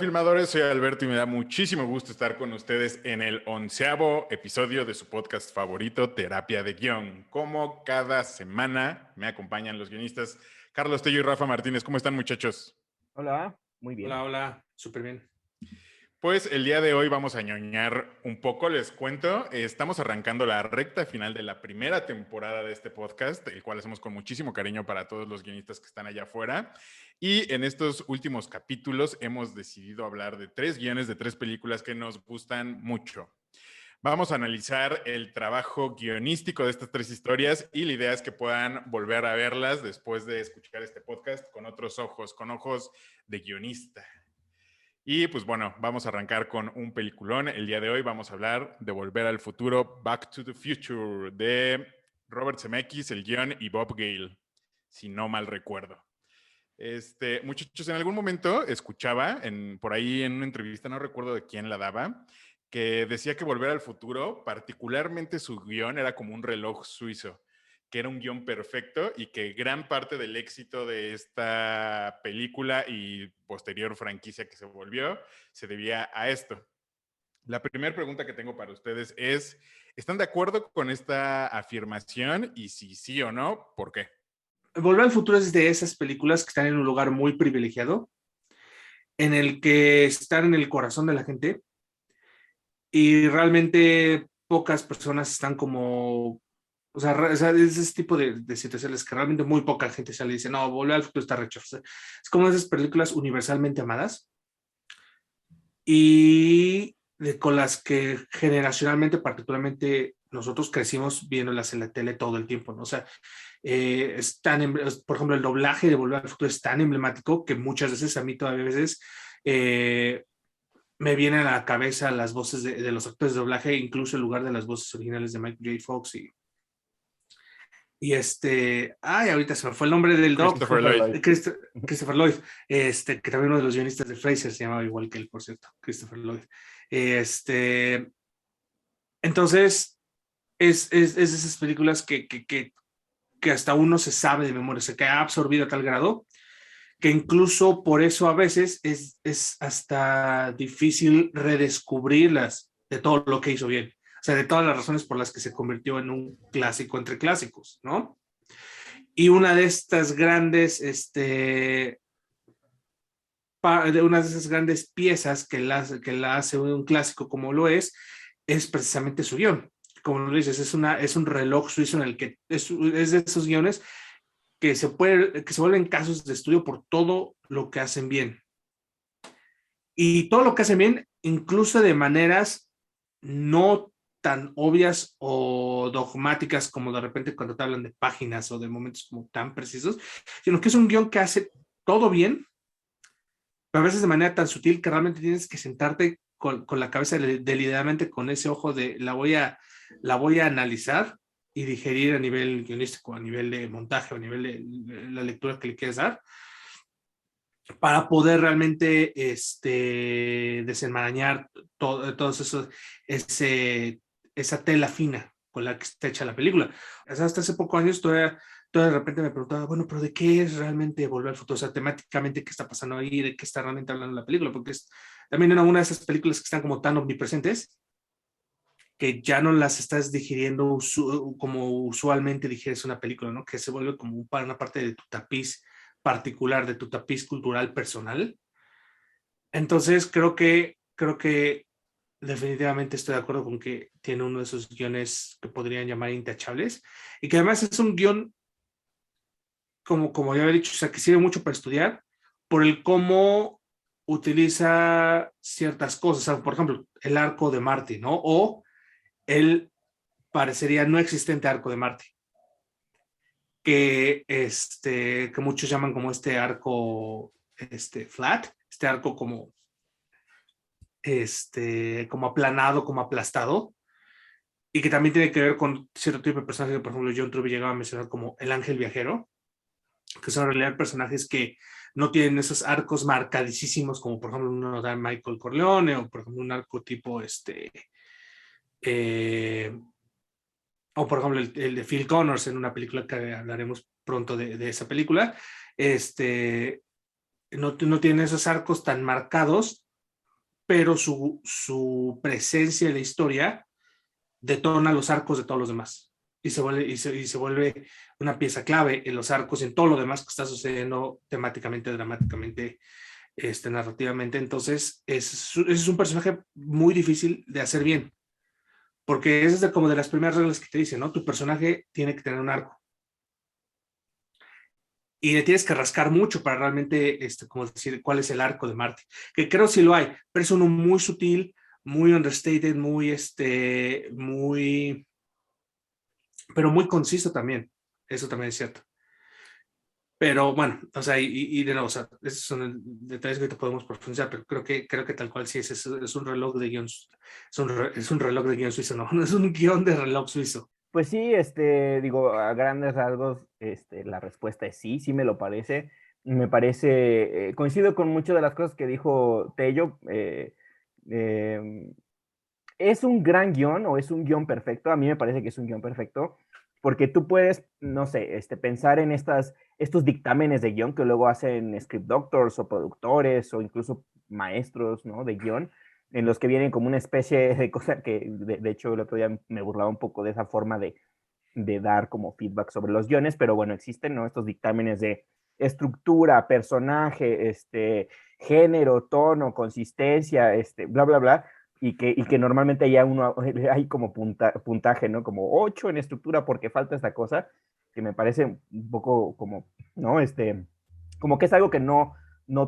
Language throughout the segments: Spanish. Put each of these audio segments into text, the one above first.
filmadores, soy Alberto y me da muchísimo gusto estar con ustedes en el 11º episodio de su podcast favorito, Terapia de Guión. Como cada semana me acompañan los guionistas Carlos Tello y Rafa Martínez. ¿Cómo están, muchachos? Hola, muy bien. Hola, súper bien. Pues el día de hoy vamos a ñoñar un poco, les cuento. Estamos arrancando la recta final de la primera temporada de este podcast, el cual hacemos con muchísimo cariño para todos los guionistas que están allá afuera. Y en estos últimos capítulos hemos decidido hablar de 3 guiones de 3 películas que nos gustan mucho. Vamos a analizar el trabajo guionístico de estas 3 historias y la idea es que puedan volver a verlas después de escuchar este podcast con otros ojos, con ojos de guionista. Y pues bueno, vamos a arrancar con un peliculón. El día de hoy vamos a hablar de Volver al Futuro, Back to the Future, de Robert Zemeckis, el guión, y Bob Gale, si no mal recuerdo. Muchachos, en algún momento escuchaba por ahí en una entrevista, no recuerdo de quién la daba, que decía que Volver al Futuro, particularmente su guión, era como un reloj suizo, que era un guión perfecto y que gran parte del éxito de esta película y posterior franquicia que se volvió se debía a esto. La primera pregunta que tengo para ustedes es, ¿están de acuerdo con esta afirmación? Y si sí o no, ¿por qué? Volver al Futuro es de esas películas que están en un lugar muy privilegiado, en el que están en el corazón de la gente y realmente pocas personas están como... O sea, es ese tipo de situaciones que realmente muy poca gente sale y dice, no, Volver al Futuro está recho. O sea, es como esas películas universalmente amadas y con las que generacionalmente, particularmente nosotros crecimos viéndolas en la tele todo el tiempo, ¿no? O sea, por ejemplo, el doblaje de Volver al Futuro es tan emblemático que muchas veces, a mí todavía a veces, me vienen a la cabeza las voces de los actores de doblaje, incluso en lugar de las voces originales de Michael J. Fox ahorita se me fue el nombre del Doc. Christopher Lloyd. Christopher Lloyd, que también uno de los guionistas de Frasier se llamaba igual que él, por cierto, Christopher Lloyd. Entonces, es de esas películas que hasta uno se sabe de memoria, o sea, que ha absorbido a tal grado que incluso por eso a veces es hasta difícil redescubrirlas de todo lo que hizo bien. O sea, de todas las razones por las que se convirtió en un clásico entre clásicos, ¿no? Y una de estas grandes, una de esas grandes piezas que la hace un clásico como lo es precisamente su guión. Como lo dices, es un reloj suizo en el que es de esos guiones que se vuelven casos de estudio por todo lo que hacen bien. Y todo lo que hacen bien, incluso de maneras no tan obvias o dogmáticas como de repente cuando te hablan de páginas o de momentos como tan precisos, sino que es un guión que hace todo bien, pero a veces de manera tan sutil que realmente tienes que sentarte con la cabeza deliberadamente con ese ojo de la voy a analizar y digerir a nivel guionístico, a nivel de montaje, a nivel de la lectura que le quieres dar, para poder realmente desenmarañar todos esos, esa tela fina con la que está hecha la película. O sea, hasta hace pocos años todavía de repente me preguntaba, bueno, pero ¿de qué es realmente Volver al Futuro? O sea, temáticamente, ¿qué está pasando ahí? ¿De qué está realmente hablando la película? Porque es también una de esas películas que están como tan omnipresentes que ya no las estás digiriendo como usualmente digieres una película, ¿no? Que se vuelve como una parte de tu tapiz particular, de tu tapiz cultural personal. Entonces creo que definitivamente estoy de acuerdo con que tiene uno de esos guiones que podrían llamar intachables y que además es un guión, como ya había dicho, o sea, que sirve mucho para estudiar por el cómo utiliza ciertas cosas, o sea, por ejemplo, el arco de Marty, ¿no? O el parecería no existente arco de Marty, que muchos llaman como este arco flat, este arco como como aplanado, como aplastado, y que también tiene que ver con cierto tipo de personajes que, por ejemplo, John Truby llegaba a mencionar como el ángel viajero, que son en realidad personajes que no tienen esos arcos marcadísimos, como por ejemplo uno da Michael Corleone, o por ejemplo un arco tipo o por ejemplo el de Phil Connors en una película que hablaremos pronto de esa película, no tienen esos arcos tan marcados pero su presencia en la historia detona los arcos de todos los demás y se vuelve una pieza clave en los arcos y en todo lo demás que está sucediendo temáticamente, dramáticamente, narrativamente. Entonces, es un personaje muy difícil de hacer bien, porque es como de las primeras reglas que te dicen, ¿no? Tu personaje tiene que tener un arco. Y le tienes que rascar mucho para realmente, como decir, cuál es el arco de Marty. Que creo sí lo hay, pero es uno muy sutil, muy understated, pero muy conciso también. Eso también es cierto. Pero bueno, o sea, y de nuevo, o sea, esos son detalles que te podemos profundizar, pero creo que tal cual sí es un reloj de guión, es un reloj de guión suizo, no, no es un guión de reloj suizo. Pues sí, digo, a grandes rasgos, la respuesta es sí, sí me lo parece. Me parece, coincido con muchas de las cosas que dijo Tello. Eh, ¿Es un gran guión o es un guión perfecto? A mí me parece que es un guión perfecto, porque tú puedes, no sé, pensar en estos dictámenes de guión que luego hacen script doctors o productores o incluso maestros, ¿no? De guión, en los que vienen como una especie de cosa que, de hecho, el otro día me burlaba un poco de esa forma de dar como feedback sobre los guiones, pero bueno, existen, ¿no? Estos dictámenes de estructura, personaje, género, tono, consistencia, bla, bla, bla, y que normalmente ya uno hay como puntaje, ¿no? Como 8 en estructura porque falta esta cosa, que me parece un poco como, ¿no? Como que es algo que no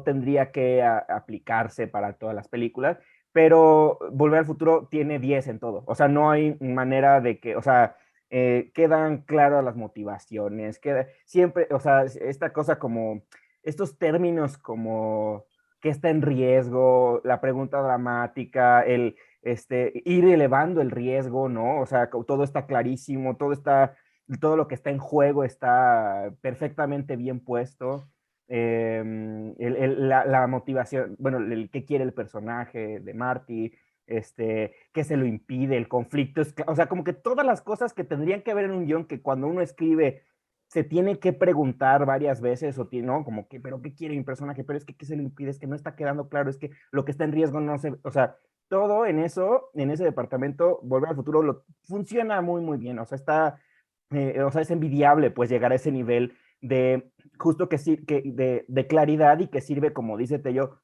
tendría que aplicarse para todas las películas, pero Volver al Futuro tiene 10 en todo. O sea, no hay manera de que, o sea, quedan claras las motivaciones, queda siempre, o sea, esta cosa como, estos términos como que está en riesgo, la pregunta dramática, ir elevando el riesgo, ¿no? O sea, todo está clarísimo, todo lo que está en juego está perfectamente bien puesto. La motivación, bueno, el que quiere el personaje de Marty, qué se lo impide, el conflicto, o sea, como que todas las cosas que tendrían que haber en un guión que cuando uno escribe se tiene que preguntar varias veces, o tiene, ¿no? Como que, pero ¿qué quiere mi personaje? Pero es que, ¿qué se le impide? Es que no está quedando claro, es que lo que está en riesgo no se, o sea, todo en eso, en ese departamento, Volver al Futuro funciona muy, muy bien, o sea, o sea, es envidiable, pues, llegar a ese nivel de, justo de claridad y que sirve, como dice Tello,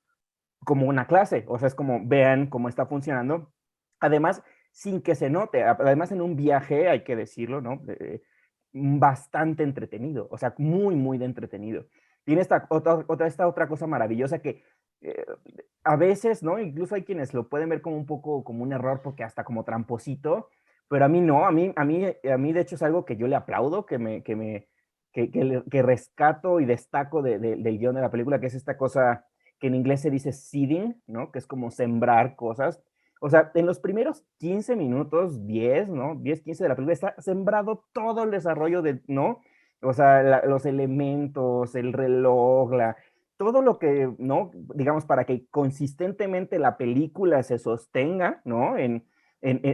como una clase, o sea, es como vean cómo está funcionando, además, sin que se note, además en un viaje, hay que decirlo, ¿no? Bastante entretenido, o sea, muy, muy de entretenido. Tiene esta otra cosa maravillosa que eh, a veces, ¿no? Incluso hay quienes lo pueden ver como un poco como un error porque hasta como tramposito, pero a mí no, a mí de hecho es algo que yo le aplaudo, que rescato y destaco del guión de la película, que es esta cosa que en inglés se dice seeding, ¿no? Que es como sembrar cosas. O sea, en los primeros 15 minutos, 10, ¿no? 10, 15 de la película está sembrado todo el desarrollo de, ¿no? O sea, los elementos, el reloj, todo lo que, ¿no? Digamos, para que consistentemente la película se sostenga, ¿no?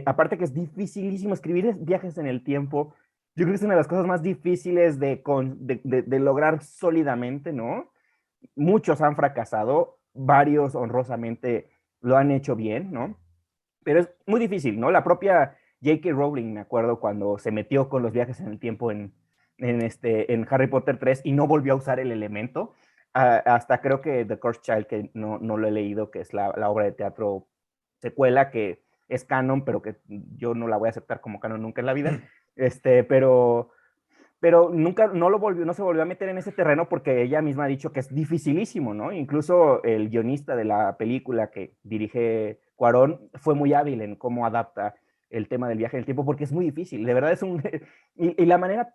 Aparte que es dificilísimo escribir viajes en el tiempo. Yo creo que es una de las cosas más difíciles de lograr sólidamente, ¿no? Muchos han fracasado, varios honrosamente lo han hecho bien, ¿no? Pero es muy difícil, ¿no? La propia J.K. Rowling, me acuerdo, cuando se metió con los viajes en el tiempo en Harry Potter 3 y no volvió a usar el elemento, hasta creo que The Cursed Child, que no lo he leído, que es la obra de teatro secuela, que es canon, pero que yo no la voy a aceptar como canon nunca en la vida, pero nunca, no se volvió a meter en ese terreno porque ella misma ha dicho que es dificilísimo, ¿no? Incluso el guionista de la película que dirige Cuarón fue muy hábil en cómo adapta el tema del viaje en el tiempo porque es muy difícil, de verdad es y la manera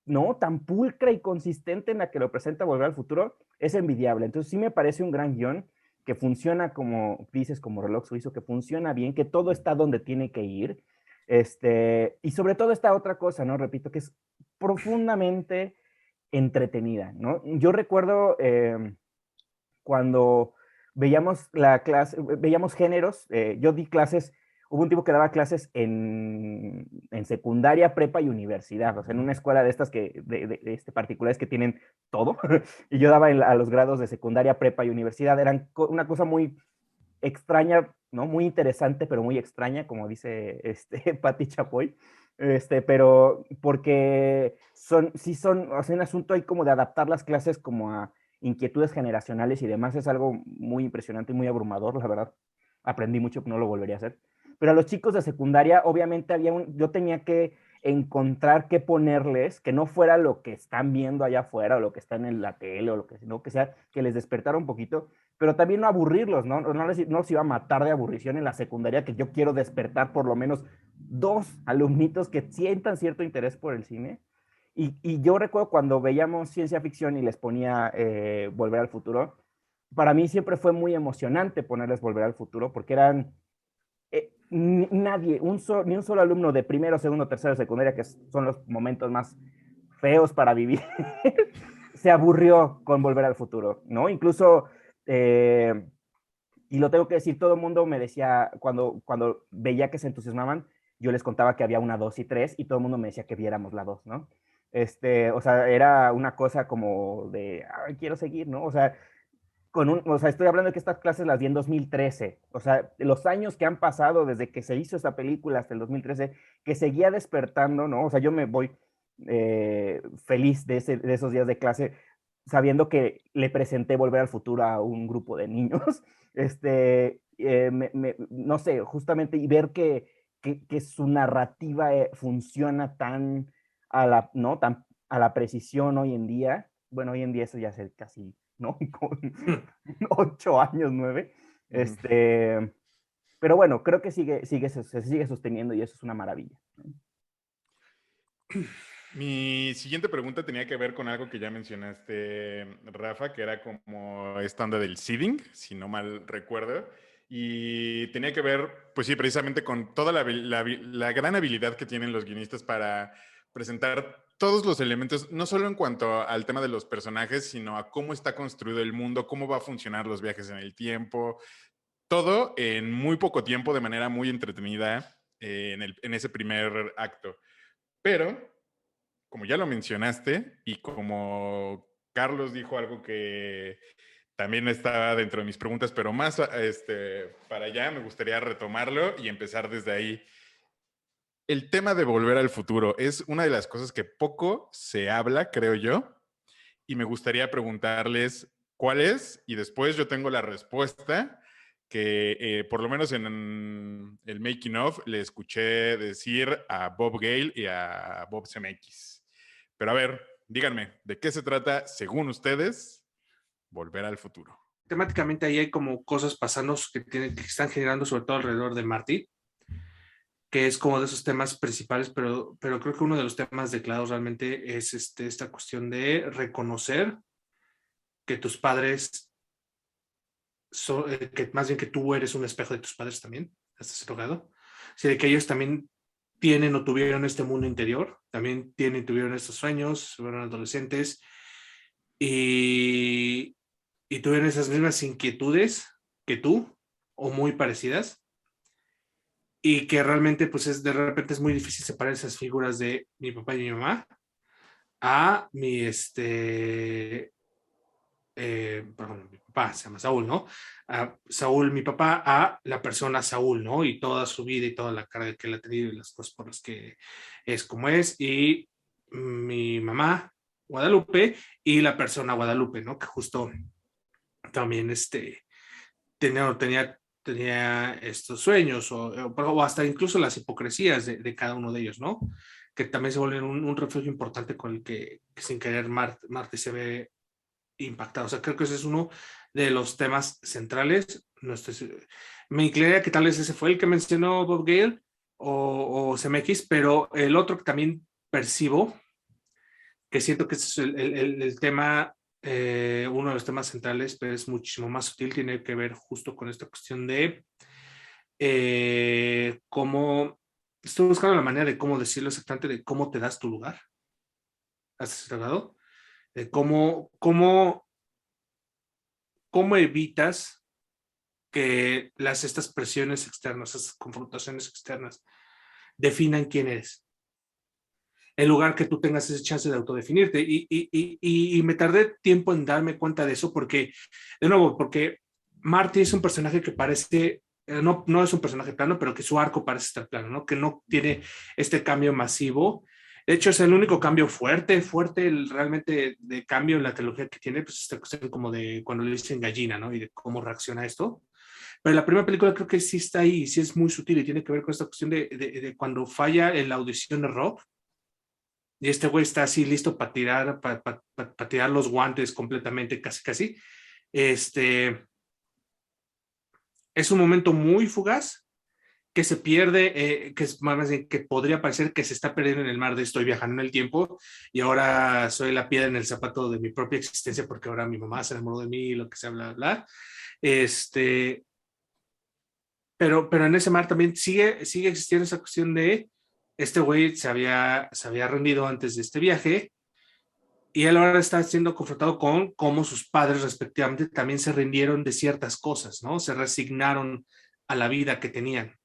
¿no? Tan pulcra y consistente en la que lo presenta Volver al Futuro es envidiable. Entonces sí me parece un gran guión que funciona como, dices, como reloj suizo, que funciona bien, que todo está donde tiene que ir. Y sobre todo esta otra cosa, ¿no? Repito, que es profundamente entretenida, ¿no? Yo recuerdo cuando veíamos géneros, yo di clases, hubo un tipo que daba clases en secundaria, prepa y universidad, o sea, en una escuela de estas particulares que tienen todo, y yo daba a los grados de secundaria, prepa y universidad, eran una cosa muy extraña, ¿no? Muy interesante, pero muy extraña, como dice Pati Chapoy. Pero porque sí son, o sea, un asunto ahí como de adaptar las clases como a inquietudes generacionales y demás, es algo muy impresionante y muy abrumador, la verdad. Aprendí mucho, no lo volvería a hacer. Pero a los chicos de secundaria, obviamente yo tenía que encontrar qué ponerles, que no fuera lo que están viendo allá afuera, o lo que está en la tele, o lo que, no, que sea, que les despertara un poquito, pero también no aburrirlos, ¿no? No los iba a matar de aburrición en la secundaria, que yo quiero despertar por lo menos 2 alumnitos que sientan cierto interés por el cine. Y yo recuerdo cuando veíamos ciencia ficción y les ponía Volver al Futuro, para mí siempre fue muy emocionante ponerles Volver al Futuro, porque eran nadie, ni un solo alumno de primero, segundo, tercero, secundaria, que son los momentos más feos para vivir, se aburrió con Volver al Futuro, ¿no? Incluso, y lo tengo que decir, todo el mundo me decía, cuando veía que se entusiasmaban, yo les contaba que había una 2 y 3, y todo el mundo me decía que viéramos la 2, ¿no? O sea, era una cosa como de, ay, quiero seguir, ¿no? O sea, o sea, estoy hablando de que estas clases las vi en 2013, o sea, los años que han pasado desde que se hizo esa película hasta el 2013, que seguía despertando, ¿no? O sea, yo me voy feliz de esos días de clase, sabiendo que le presenté Volver al Futuro a un grupo de niños, no sé, justamente, y ver que su narrativa funciona tan ¿no? Tan a la precisión hoy en día. Bueno, hoy en día eso ya hace casi, ¿no? Con 8 años, 9. Pero bueno, creo que se sigue sosteniendo y eso es una maravilla. Mi siguiente pregunta tenía que ver con algo que ya mencionaste, Rafa, que era como esta onda del seeding, si no mal recuerdo. Y tenía que ver, pues sí, precisamente con toda la gran habilidad que tienen los guionistas para presentar todos los elementos, no solo en cuanto al tema de los personajes, sino a cómo está construido el mundo, cómo va a funcionar los viajes en el tiempo, todo en muy poco tiempo, de manera muy entretenida en ese primer acto. Pero como ya lo mencionaste y como Carlos dijo algo que también estaba dentro de mis preguntas, pero más para allá me gustaría retomarlo y empezar desde ahí. El tema de Volver al Futuro es una de las cosas que poco se habla, creo yo, y me gustaría preguntarles cuál es, y después yo tengo la respuesta que por lo menos en el making of le escuché decir a Bob Gale y a Bob Zemeckis. Pero a ver, díganme, ¿de qué se trata, según ustedes, Volver al Futuro? Temáticamente ahí hay como cosas pasando que están generando sobre todo alrededor de Marty, que es como de esos temas principales, pero creo que uno de los temas declarados realmente es esta cuestión de reconocer que tus padres, que más bien que tú eres un espejo de tus padres también, hasta ese grado. O sea, de que ellos también tienen o tuvieron este mundo interior, también tuvieron estos sueños, fueron adolescentes y tuvieron esas mismas inquietudes que tú, o muy parecidas, y que realmente pues de repente es muy difícil separar esas figuras de mi papá y mi mamá a perdón, mi papá se llama Saúl, ¿no? A Saúl, mi papá, a la persona Saúl, ¿no? Y toda su vida y toda la carga que él ha tenido y las cosas por las que es como es, y mi mamá, Guadalupe, y la persona Guadalupe, ¿no? Que justo también tenía estos sueños o hasta incluso las hipocresías de cada uno de ellos, ¿no? Que también se vuelven un refugio importante con el que sin querer Marte se ve impactado. O sea, creo que ese es uno de los temas centrales. No estoy, me inclinaría que tal vez ese fue el que mencionó Bob Gale o CMX, pero el otro que también percibo, que siento que es el tema, uno de los temas centrales, pero es muchísimo más sutil, tiene que ver justo con esta cuestión de cómo, estoy buscando la manera de cómo decirlo exactamente, de cómo te das tu lugar. ¿Has tratado? De cómo evitas que estas presiones externas, estas confrontaciones externas, definan quién eres. En lugar que tú tengas esa chance de autodefinirte. Y me tardé tiempo en darme cuenta de eso porque, de nuevo, porque Marty es un personaje que parece, no es un personaje plano, pero que su arco parece estar plano, ¿no? Que no tiene este cambio masivo. De hecho, es el único cambio fuerte, realmente de cambio en la trilogía que tiene, pues esta cuestión como de cuando le dicen gallina, ¿no? Y de cómo reacciona a esto. Pero la primera película creo que sí está ahí, sí es muy sutil y tiene que ver con esta cuestión de cuando falla en la audición de Rob y este güey está así listo para tirar, para tirar los guantes completamente, casi, casi. Este, es un momento muy fugaz que se pierde, que es más bien que podría parecer que se está perdiendo en el mar de estoy viajando en el tiempo y ahora soy la piedra en el zapato de mi propia existencia porque ahora mi mamá se enamoró de mí y lo que sea, bla, bla. Este, pero en ese mar también sigue existiendo esa cuestión de este güey se había rendido antes de este viaje y él ahora está siendo confrontado con cómo sus padres respectivamente también se rindieron de ciertas cosas, ¿no? Se resignaron a la vida que tenían.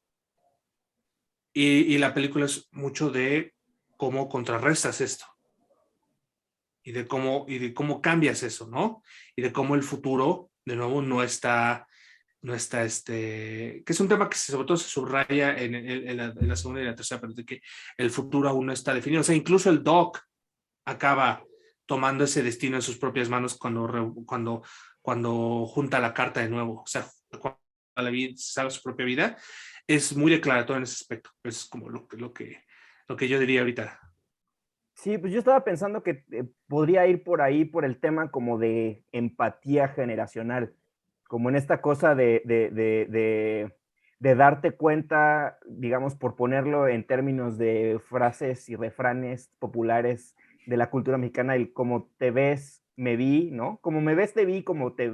Y la película es mucho de cómo contrarrestas esto y de cómo cambias eso, ¿no? Y de cómo el futuro, de nuevo, no está que es un tema que sobre todo se subraya en la segunda y la tercera, pero de que el futuro aún no está definido. O sea, incluso el Doc acaba tomando ese destino en sus propias manos cuando junta la carta de nuevo. O sea, cuando la vida, sabe su propia vida, es muy declaratorio en ese aspecto. Es como lo que yo diría ahorita. Sí, pues yo estaba pensando que podría ir por ahí, por el tema como de empatía generacional, como en esta cosa de darte cuenta, digamos, por ponerlo en términos de frases y refranes populares de la cultura mexicana, el como te ves, me vi, ¿no? Como me ves, te vi, como te...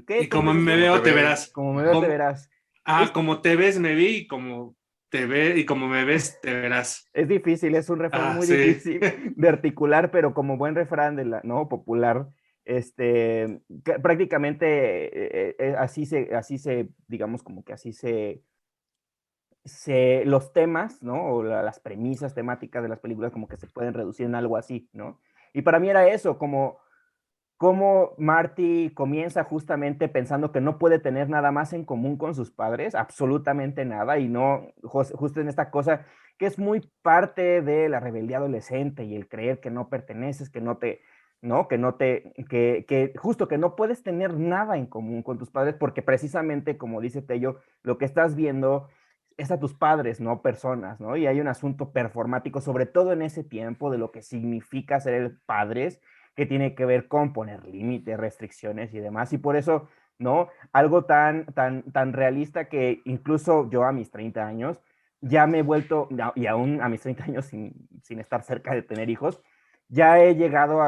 ¿Qué? Y ¿Cómo como es me esto? Como te veo, te ves. verás. Como me veo, te Como, verás. ah, como te ves, me vi, y como te ve, y como me ves, te verás. Es difícil, es un refrán Ah, muy sí. difícil de articular, pero como buen refrán de la, ¿no? Popular, prácticamente así se, digamos, como que así los temas, ¿no? O las premisas temáticas de las películas como que se pueden reducir en algo así, ¿no? Y para mí era eso, como Marty comienza justamente pensando que no puede tener nada más en común con sus padres, absolutamente nada, y no, justo en esta cosa que es muy parte de la rebeldía adolescente y el creer que no perteneces, que no te, ¿no? Que no te, que justo que no puedes tener nada en común con tus padres, porque precisamente, como dice Tello, lo que estás viendo es a tus padres, no personas, ¿no? Y hay un asunto performático, sobre todo en ese tiempo, de lo que significa ser el padres, que tiene que ver con poner límites, restricciones y demás. Y por eso, ¿no? Algo tan realista que incluso yo a mis 30 años ya me he vuelto, y aún a mis 30 años sin estar cerca de tener hijos, ya he llegado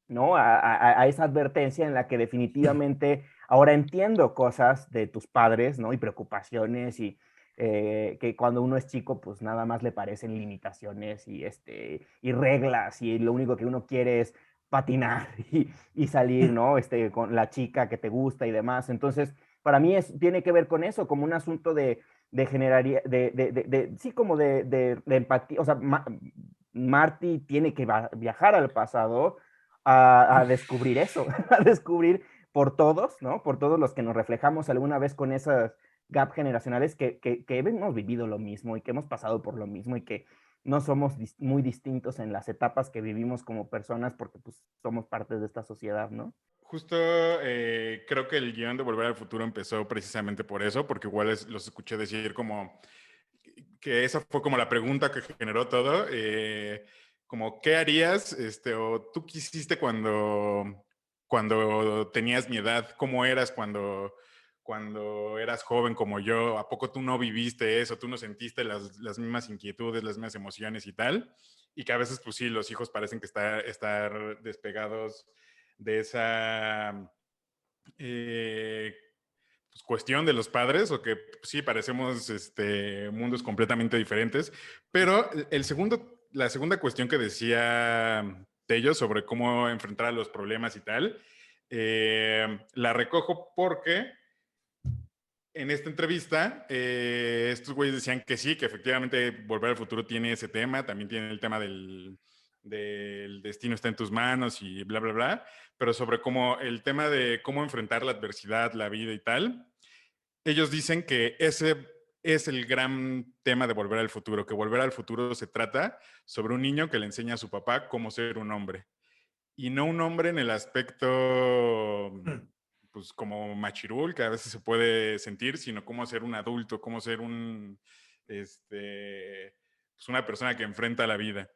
¿no? A esa advertencia en la que definitivamente ahora entiendo cosas de tus padres, ¿no? Y preocupaciones y que cuando uno es chico, pues nada más le parecen limitaciones y reglas y lo único que uno quiere es patinar y salir, ¿no? Con la chica que te gusta y demás. Entonces, para mí tiene que ver con eso, como un asunto de generaría, sí, como de empatía. O sea, Marty tiene que viajar al pasado a descubrir eso, a descubrir por todos, ¿no? Por todos los que nos reflejamos alguna vez con esas gap generacionales que hemos vivido lo mismo y que hemos pasado por lo mismo y que no somos muy distintos en las etapas que vivimos como personas porque pues somos parte de esta sociedad, ¿no? Justo creo que el guión de Volver al Futuro empezó precisamente por eso, porque igual los escuché decir como que esa fue como la pregunta que generó todo, como ¿qué harías o tú quisiste cuando tenías mi edad? ¿Cómo eras cuando eras joven como yo? ¿A poco tú no viviste eso? ¿Tú no sentiste las mismas inquietudes, las mismas emociones y tal? Y que a veces, pues sí, los hijos parecen que estar despegados de esa pues, cuestión de los padres, o que pues, sí, parecemos mundos completamente diferentes. Pero la segunda cuestión que decía Tello sobre cómo enfrentar a los problemas y tal, la recojo porque en esta entrevista, estos güeyes decían que sí, que efectivamente Volver al Futuro tiene ese tema, también tiene el tema del destino está en tus manos y bla, bla, bla, pero sobre cómo el tema de cómo enfrentar la adversidad, la vida y tal. Ellos dicen que ese es el gran tema de Volver al Futuro, que Volver al Futuro se trata sobre un niño que le enseña a su papá cómo ser un hombre. Y no un hombre en el aspecto, pues, como machirul, que a veces se puede sentir, sino cómo ser un adulto, cómo ser pues una persona que enfrenta la vida.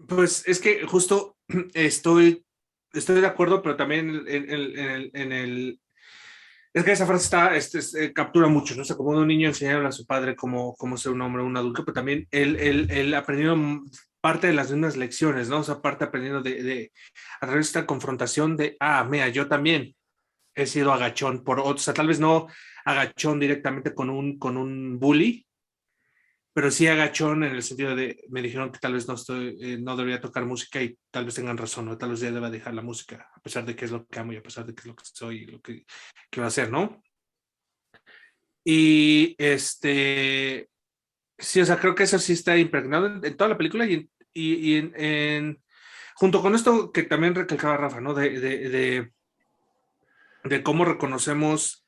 Pues es que justo estoy de acuerdo, pero también es que esa frase captura mucho, ¿no? O sea, como un niño enseñándole a su padre cómo ser un hombre, un adulto, pero también él aprendiendo parte de las mismas lecciones, ¿no? O sea, parte aprendiendo a través de esta confrontación mira, yo también he sido agachón o sea, tal vez no agachón directamente con un bully, pero sí agachón en el sentido de, me dijeron que tal vez no debería tocar música y tal vez tengan razón, ¿no? Tal vez ya deba dejar la música, a pesar de que es lo que amo y a pesar de que es lo que soy y lo que quiero hacer, ¿no? Y sí, o sea, creo que eso sí está impregnado en toda la película y junto con esto que también recalcaba Rafa, ¿no? De cómo reconocemos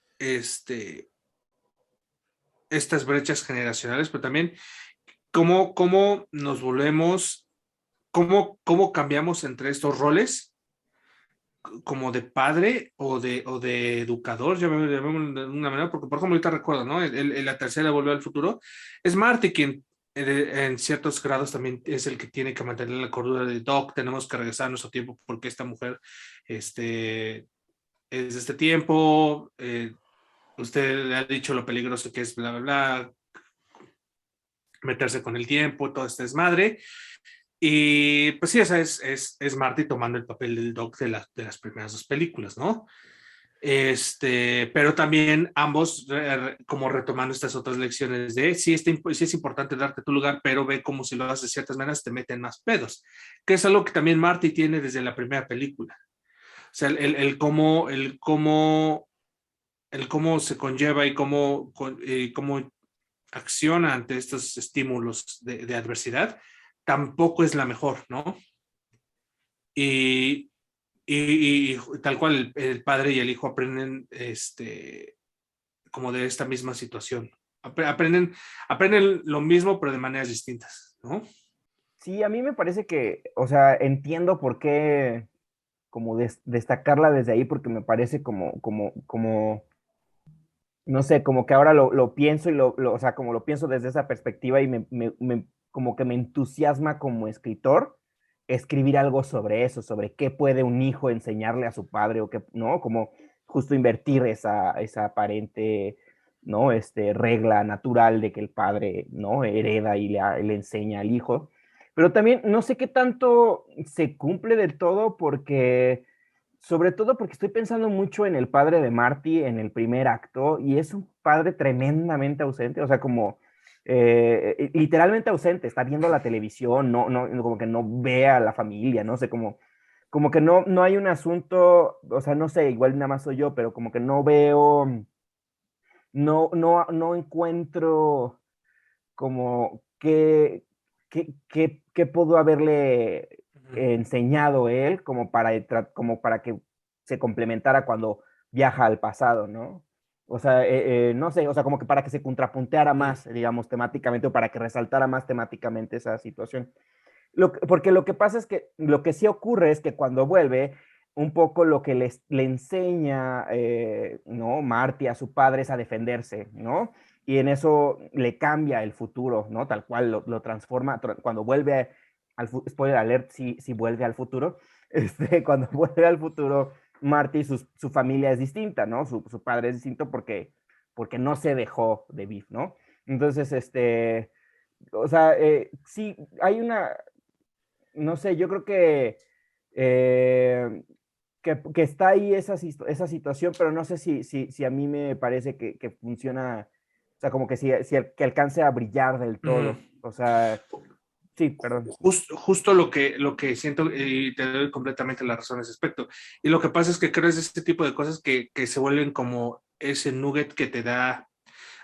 estas brechas generacionales, pero también cómo nos volvemos, cómo cambiamos entre estos roles, como de padre o de educador, ya me de una manera, porque por ejemplo ahorita recuerdo, ¿no? La tercera Volver al Futuro, es Marty quien en ciertos grados también es el que tiene que mantener la cordura de Doc, tenemos que regresar a nuestro tiempo porque esta mujer es de este tiempo, usted le ha dicho lo peligroso que es, bla, bla, bla, meterse con el tiempo, todo este desmadre. Y pues sí, esa es Marty tomando el papel del Doc de las primeras dos películas, ¿no? Pero también ambos como retomando estas otras lecciones de sí es importante darte tu lugar, pero ve como si lo haces de ciertas maneras te meten más pedos, que es algo que también Marty tiene desde la primera película. O sea, el cómo se conlleva y cómo acciona ante estos estímulos de adversidad, tampoco es la mejor, ¿no? Y tal cual el padre y el hijo aprenden como de esta misma situación. Aprenden lo mismo, pero de maneras distintas, ¿no? Sí, a mí me parece que, o sea, entiendo por qué como destacarla desde ahí, porque me parece como, no sé, como que ahora lo pienso y o sea, como lo pienso desde esa perspectiva y como que me entusiasma como escritor escribir algo sobre eso, sobre qué puede un hijo enseñarle a su padre o qué, ¿no? Como justo invertir esa aparente, ¿no? Regla natural de que el padre, ¿no? Hereda y le enseña al hijo. Pero también no sé qué tanto se cumple del todo porque sobre todo porque estoy pensando mucho en el padre de Marty en el primer acto y es un padre tremendamente ausente, o sea, como literalmente ausente, está viendo la televisión, como que no ve a la familia, no sé, como que no hay un asunto, o sea, no sé, igual nada más soy yo, pero como que no veo, no encuentro como qué pudo haberle enseñado él como para que se complementara cuando viaja al pasado, ¿no? O sea, no sé, o sea, como que para que se contrapunteara más, digamos, temáticamente o para que resaltara más temáticamente esa situación. Porque lo que pasa es que lo que sí ocurre es que cuando vuelve, un poco lo que le enseña, ¿no? Marty a su padre es a defenderse, ¿no? Y en eso le cambia el futuro, ¿no? Tal cual lo transforma, cuando vuelve spoiler alert, si vuelve al futuro, cuando vuelve al futuro, Marty, su familia es distinta, ¿no? Su padre es distinto porque no se dejó de Biff, ¿no? Entonces, o sea, sí, hay no sé, yo creo eh, que está ahí esa situación, pero no sé si a mí me parece que funciona, o sea, como que que alcance a brillar del todo. O sea, sí, perdón. Justo lo que siento y te doy completamente la razón en ese aspecto. Y lo que pasa es que creo es este tipo de cosas que se vuelven como ese nugget que te da,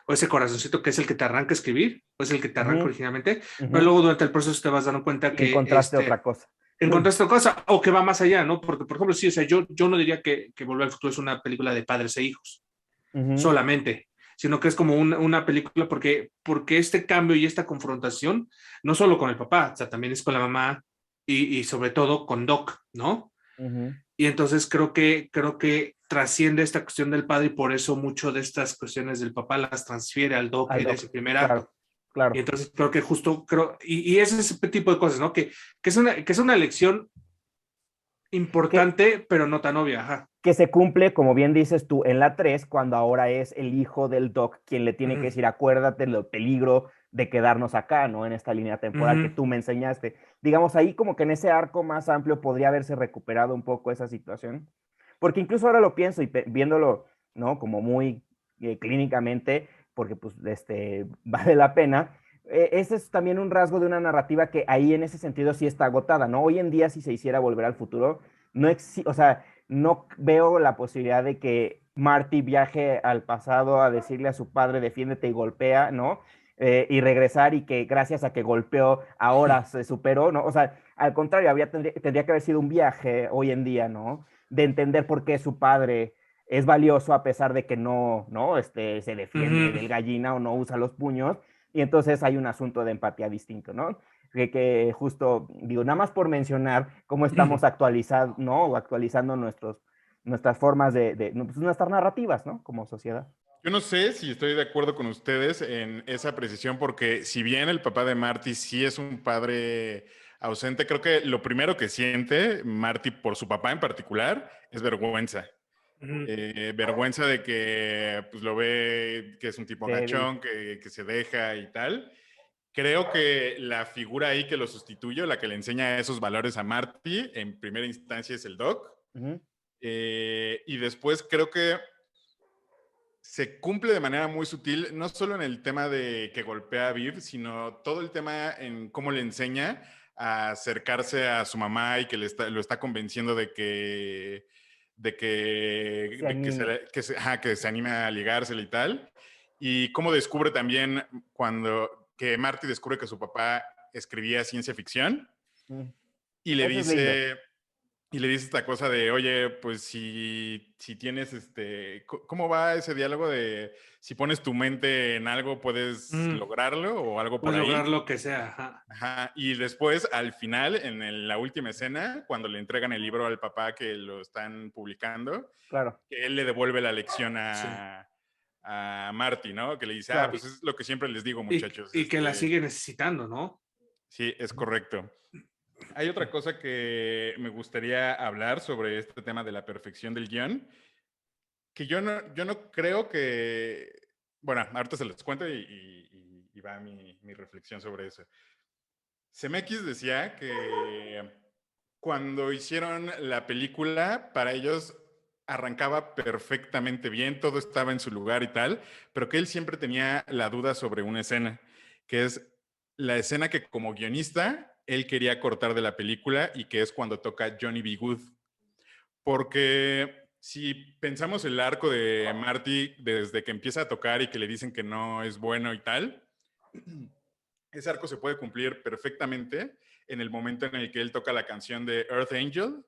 o ese corazoncito que es el que te arranca a escribir, o es el que te arranca originalmente, pero luego durante el proceso te vas dando cuenta Y que encontraste otra cosa. encontraste otra cosa, o que va más allá, ¿no? Porque, por ejemplo, sí, o sea, yo no diría que Volver al Futuro es una película de padres e hijos, solamente, sino que es como una película porque este cambio y esta confrontación, no solo con el papá, o sea, también es con la mamá y sobre todo con Doc, ¿no? Y entonces creo que trasciende esta cuestión del padre y por eso mucho de estas cuestiones del papá las transfiere al Doc en ese primer acto. Claro. Y entonces creo que justo, y es ese tipo de cosas, ¿no? Que es una lección importante, pero no tan obvia. Ajá. Que se cumple, como bien dices tú, en la 3 cuando ahora es el hijo del Doc quien le tiene que decir, acuérdate del peligro de quedarnos acá, ¿no? En esta línea temporal que tú me enseñaste. Digamos, ahí como que en ese arco más amplio podría haberse recuperado un poco esa situación. Porque incluso ahora lo pienso y viéndolo, ¿no? Como muy clínicamente, porque pues vale la pena. Ese es también un rasgo de una narrativa que ahí en ese sentido sí está agotada, ¿no? Hoy en día si se hiciera Volver al Futuro, no o sea, no veo la posibilidad de que Marty viaje al pasado a decirle a su padre, defiéndete y golpea, ¿no? Y regresar y que gracias a que golpeó ahora se superó, ¿no? O sea, al contrario, tendría que haber sido un viaje hoy en día, ¿no? De entender por qué su padre es valioso a pesar de que no, se defiende del gallina o no usa los puños, y entonces hay un asunto de empatía distinto, ¿no? Que justo, digo, nada más por mencionar cómo estamos actualizando, ¿no? O actualizando nuestras formas pues, nuestras narrativas, ¿no? Como sociedad. Yo no sé si estoy de acuerdo con ustedes en esa precisión, porque si bien el papá de Marty sí es un padre ausente, creo que lo primero que siente Marty por su papá en particular es vergüenza. Vergüenza de que pues, lo ve que es un tipo gachón, que se deja y tal. Creo que la figura ahí que lo sustituye, la que le enseña esos valores a Marty, en primera instancia es el Doc. Y después creo que se cumple de manera muy sutil, no solo en el tema de que golpea a Viv, sino todo el tema en cómo le enseña a acercarse a su mamá y que lo está convenciendo de que se anime a ligársela y tal. Y cómo descubre también que Marty descubre que su papá escribía ciencia ficción y le dice... Y le dice esta cosa de, oye, pues si tienes ¿cómo va ese diálogo de si pones tu mente en algo puedes lograrlo o algo por ahí? Puedes lograr lo que sea, ajá. Ajá. Y después, al final, en la última escena, cuando le entregan el libro al papá que lo están publicando, claro, que él le devuelve la lección a Marty, ¿no? Que le dice, claro. Pues es lo que siempre les digo, muchachos. Y que la sigue necesitando, ¿no? Sí, es correcto. Hay otra cosa que me gustaría hablar sobre este tema de la perfección del guión, que yo no creo que... Bueno, ahorita se los cuento y va mi reflexión sobre eso. CMX decía que cuando hicieron la película, para ellos arrancaba perfectamente bien, todo estaba en su lugar y tal, pero que él siempre tenía la duda sobre una escena, que es la escena que como guionista él quería cortar de la película y que es cuando toca Johnny B. Good. Porque si pensamos el arco de Marty desde que empieza a tocar y que le dicen que no es bueno y tal, ese arco se puede cumplir perfectamente en el momento en el que él toca la canción de Earth Angel,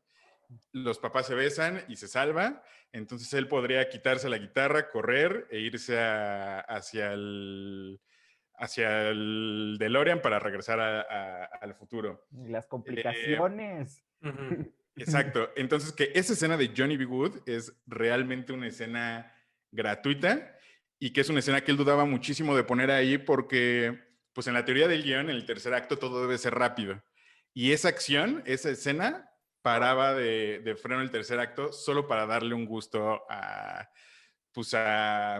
los papás se besan y se salva, entonces él podría quitarse la guitarra, correr e irse hacia el DeLorean para regresar al futuro. Las complicaciones. Exacto. Entonces, que esa escena de Johnny B. Good es realmente una escena gratuita y que es una escena que él dudaba muchísimo de poner ahí porque, pues en la teoría del guión, en el tercer acto todo debe ser rápido. Y esa acción, esa escena, paraba de freno el tercer acto solo para darle un gusto a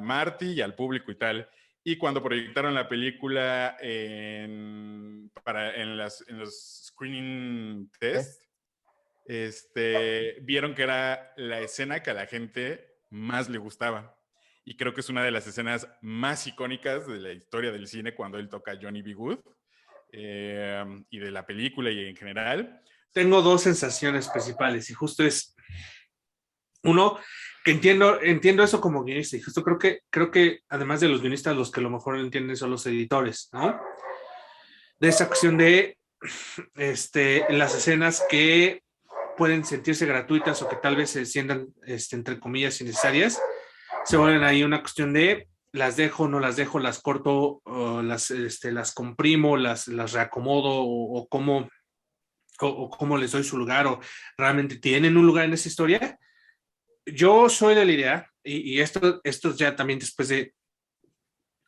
Marty y al público y tal. Y cuando proyectaron la película en los screening test, vieron que era la escena que a la gente más le gustaba. Y creo que es una de las escenas más icónicas de la historia del cine cuando él toca Johnny B. Good y de la película y en general. Tengo dos sensaciones principales y justo es uno que entiendo eso como guionista y justo creo que además de los guionistas los que a lo mejor lo entienden son los editores, ¿no? De esa cuestión de las escenas que pueden sentirse gratuitas o que tal vez se sientan, entre comillas, innecesarias, se vuelven ahí una cuestión de las dejo, no las dejo, las corto, las comprimo, las reacomodo o cómo les doy su lugar o realmente tienen un lugar en esa historia. Yo soy de la idea, y esto ya también después de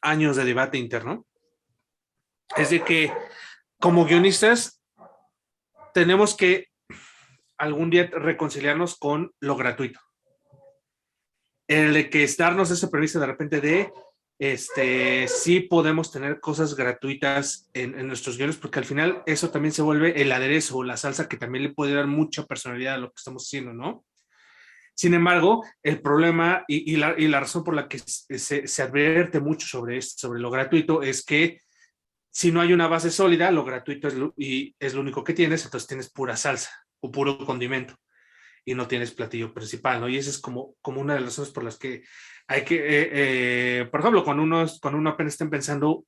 años de debate interno, es de que como guionistas tenemos que algún día reconciliarnos con lo gratuito. El de que es darnos ese permiso de repente de sí podemos tener cosas gratuitas en nuestros guiones, porque al final eso también se vuelve el aderezo o la salsa que también le puede dar mucha personalidad a lo que estamos haciendo, ¿no? Sin embargo, el problema y la razón por la que se advierte mucho sobre lo gratuito es que si no hay una base sólida, lo gratuito es lo único que tienes, entonces tienes pura salsa o puro condimento y no tienes platillo principal, ¿no? Y esa es como una de las razones por las que hay que, por ejemplo, cuando uno apenas está empezando,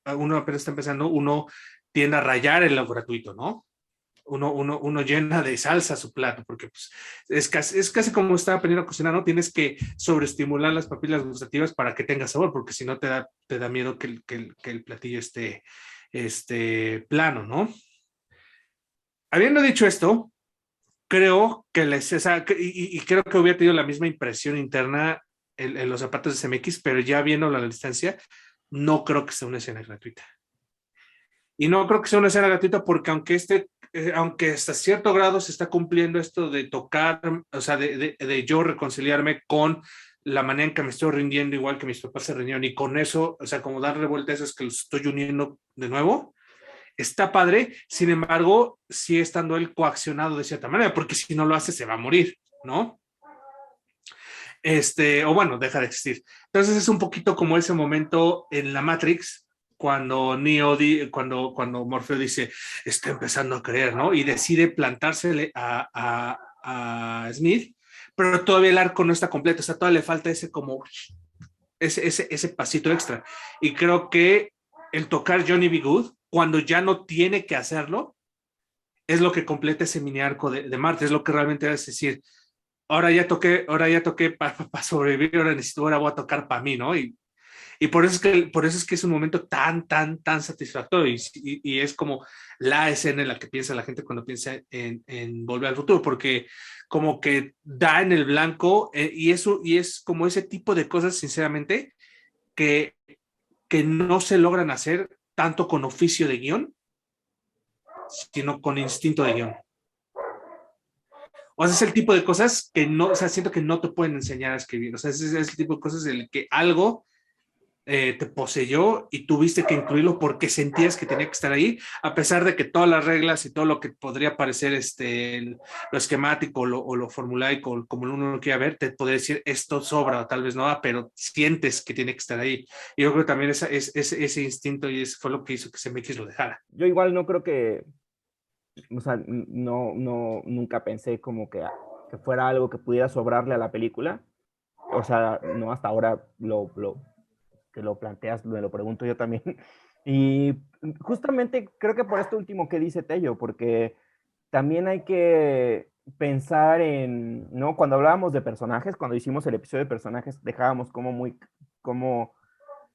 uno tiende a rayar en lo gratuito, ¿no? Uno llena de salsa su plato, porque pues, es casi como estar aprendiendo a cocinar, ¿no? Tienes que sobreestimular las papilas gustativas para que tenga sabor, porque si no te da miedo que el platillo esté plano, ¿no? Habiendo dicho esto, creo que y creo que hubiera tenido la misma impresión interna en los zapatos de CMX, pero ya viendo la distancia, no creo que sea una escena gratuita. Y no creo que sea una escena gratuita porque aunque hasta cierto grado se está cumpliendo esto de tocar, o sea, de yo reconciliarme con la manera en que me estoy rindiendo igual que mis papás se rindieron y con eso, o sea, como darle vuelta a eso es que los estoy uniendo de nuevo, está padre, sin embargo, sigue estando él coaccionado de cierta manera, porque si no lo hace se va a morir, ¿no? O bueno, deja de existir. Entonces es un poquito como ese momento en la Matrix, cuando cuando Morfeo dice, está empezando a creer, ¿no? Y decide plantársele a Smith, pero todavía el arco no está completo, o sea, todavía le falta ese pasito extra. Y creo que el tocar Johnny B. Good, cuando ya no tiene que hacerlo, es lo que completa ese mini arco de Marte, es lo que realmente es decir, ahora ya toqué para sobrevivir, ahora voy a tocar para mí, ¿no? Y por eso es que es un momento tan, tan, tan satisfactorio y es como la escena en la que piensa la gente cuando piensa en Volver al Futuro, porque como que da en el blanco y es como ese tipo de cosas, sinceramente, que, que no se logran hacer tanto con oficio de guión, sino con instinto de guión. O sea, es el tipo de cosas que no, o sea, siento que no te pueden enseñar a escribir. O sea, es el tipo de cosas en el que algo te poseyó y tuviste que incluirlo porque sentías que tenía que estar ahí, a pesar de que todas las reglas y todo lo que podría parecer lo esquemático o lo formulaico, como uno lo quiera ver, te podría decir esto sobra o tal vez no, pero sientes que tiene que estar ahí. Y yo creo que también ese instinto y eso fue lo que hizo que CMX lo dejara. Yo igual no creo que, o sea, nunca pensé como que fuera algo que pudiera sobrarle a la película. O sea, no hasta ahora que lo planteas, me lo pregunto yo también. Y justamente creo que por esto último que dice Tello, porque también hay que pensar en, ¿no? Cuando hablábamos de personajes, cuando hicimos el episodio de personajes, dejábamos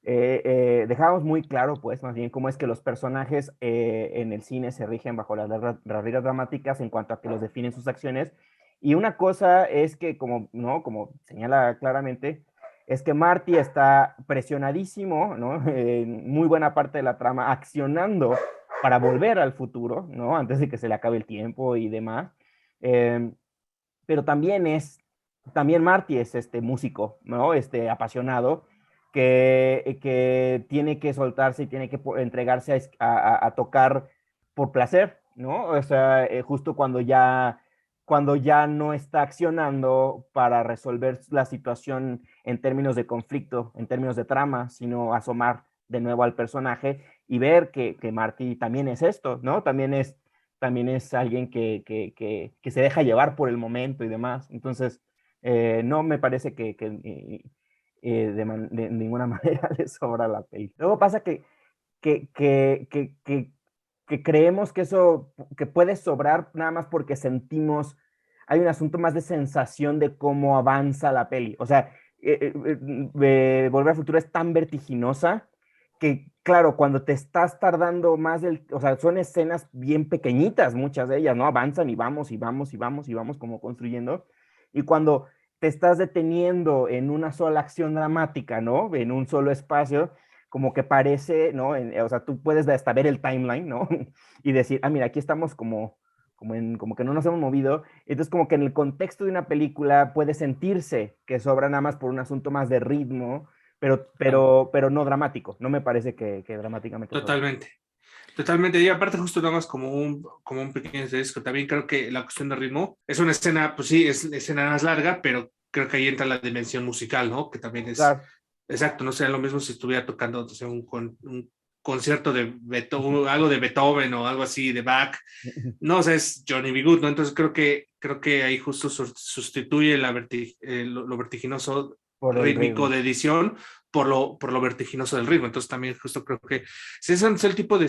dejábamos muy claro, pues, más bien, cómo es que los personajes en el cine se rigen bajo las reglas dramáticas en cuanto a que los definen sus acciones. Y una cosa es que, como, ¿no? Como señala claramente, es que Marty está presionadísimo, ¿no? En muy buena parte de la trama, accionando para volver al futuro, ¿no? Antes de que se le acabe el tiempo y demás. Eh, pero también Marty es este músico, ¿no? Este apasionado que tiene que soltarse y tiene que entregarse a tocar por placer, ¿no? O sea, justo cuando ya no está accionando para resolver la situación en términos de conflicto, en términos de trama, sino asomar de nuevo al personaje y ver que Marty también es esto, ¿no? También es alguien que se deja llevar por el momento y demás. Entonces, no me parece de ninguna manera le sobra la peli. Luego pasa que que creemos que eso, que puede sobrar nada más porque sentimos, hay un asunto más de sensación de cómo avanza la peli. O sea, Volver al Futuro es tan vertiginosa que, claro, cuando te estás tardando más del, o sea, son escenas bien pequeñitas, muchas de ellas, ¿no? Avanzan y vamos y vamos y vamos y vamos como construyendo. Y cuando te estás deteniendo en una sola acción dramática, ¿no? En un solo espacio, como que parece, ¿no? O sea, tú puedes hasta ver el timeline, ¿no? Y decir, ah, mira, aquí estamos como que no nos hemos movido. Entonces, como que en el contexto de una película puede sentirse que sobra nada más por un asunto más de ritmo, pero no dramático. No me parece que dramáticamente sobre. Totalmente. Totalmente, y aparte justo nada más como un pequeño disco, también creo que la cuestión de ritmo es una escena, pues sí, es escena más larga, pero creo que ahí entra la dimensión musical, ¿no? Que también es, Claro. exacto, no sería lo mismo si estuviera tocando, o sea, un concierto de Beethoven, algo de Beethoven o algo así de Bach, no, o sea, es Johnny B. Good, ¿no? Entonces creo que ahí justo sustituye lo vertiginoso Por el rítmico ritmo. de edición por lo vertiginoso del ritmo. Entonces también justo creo que sí, son el tipo de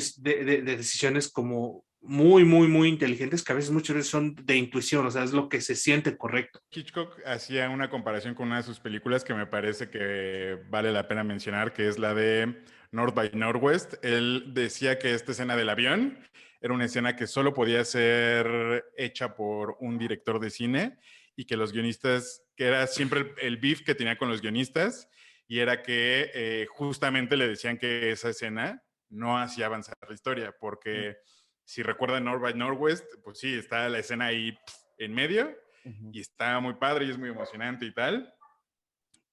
decisiones como muy inteligentes que a veces muchas veces son de intuición, o sea, es lo que se siente correcto. Hitchcock hacía una comparación con una de sus películas que me parece que vale la pena mencionar, que es la de North by Northwest. Él decía que esta escena del avión era una escena que solo podía ser hecha por un director de cine y que los guionistas, que era siempre el beef que tenía con los guionistas, y era que justamente le decían que esa escena no hacía avanzar la historia, porque si recuerdan North by Northwest, pues sí, está la escena ahí en medio y está muy padre y es muy emocionante y tal,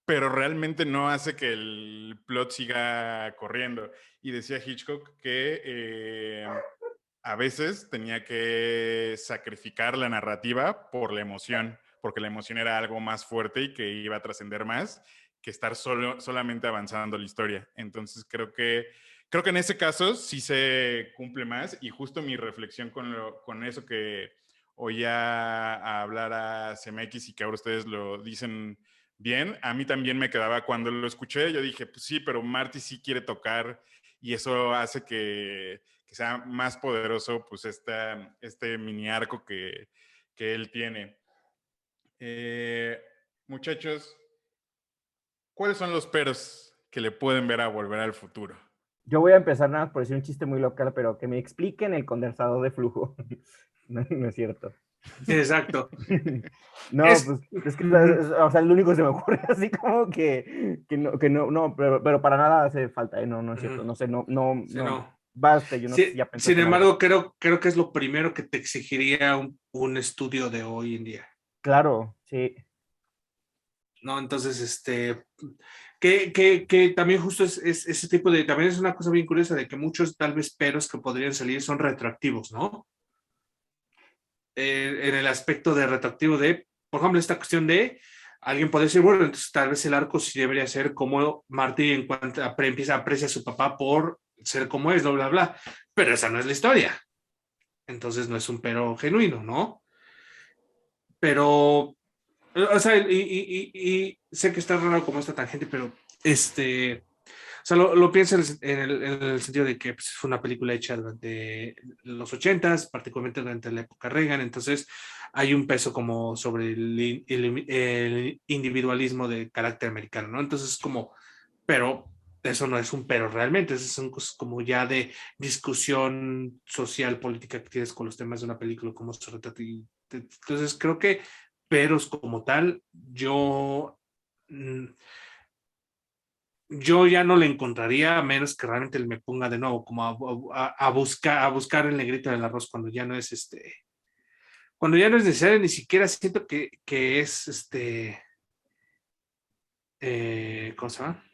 pero realmente no hace que el plot siga corriendo. Y decía Hitchcock que a veces tenía que sacrificar la narrativa por la emoción, porque la emoción era algo más fuerte y que iba a trascender más que estar solamente avanzando la historia. Entonces creo que en ese caso sí se cumple más, y justo mi reflexión con eso que oía hablar a CMX y que ahora ustedes lo dicen bien, a mí también me quedaba cuando lo escuché, yo dije, pues sí, pero Marty sí quiere tocar y eso hace que sea más poderoso pues este mini arco que él tiene. Eh, Muchachos, ¿cuáles son los peros que le pueden ver a Volver al Futuro? Yo voy a empezar nada más por decir un chiste muy local, pero que me expliquen el condensador de flujo. No, no es cierto. Exacto. No, Es, pues es que, o sea, lo único que se me ocurre así como que no, pero para nada hace falta, ¿eh? No, no es cierto. No sé, sí, no, no. basta, yo no sé si Sí, ya sin pensaste en algo. embargo, creo que es lo primero que te exigiría un estudio de hoy en día, Claro, sí. ¿no? Entonces, que también justo es ese tipo de, también es una cosa bien curiosa de que muchos tal vez peros que podrían salir son retroactivos, ¿no? En el aspecto de retroactivo de, por ejemplo, esta cuestión de, alguien puede decir, bueno, entonces tal vez el arco sí debería ser como Marty en cuanto empieza a apreciar a su papá por ser como es, bla, bla, pero esa no es la historia. Entonces no es un pero genuino, ¿no? Pero, o sea, y sé que está raro como esta tangente, pero o sea, lo pienso en el sentido de que pues, fue una película hecha durante los 80s, particularmente durante la época Reagan, entonces hay un peso como sobre el individualismo de carácter americano, ¿no? Entonces, como, pero eso no es un pero realmente, eso son cosas como ya de discusión social, política que tienes con los temas de una película, como se retrata. Entonces, creo que peros como tal, yo ya no le encontraría a menos que realmente me ponga de nuevo como a buscar el negrito del arroz cuando ya no es cuando ya no es necesario, ni siquiera siento que es ¿cómo se llama?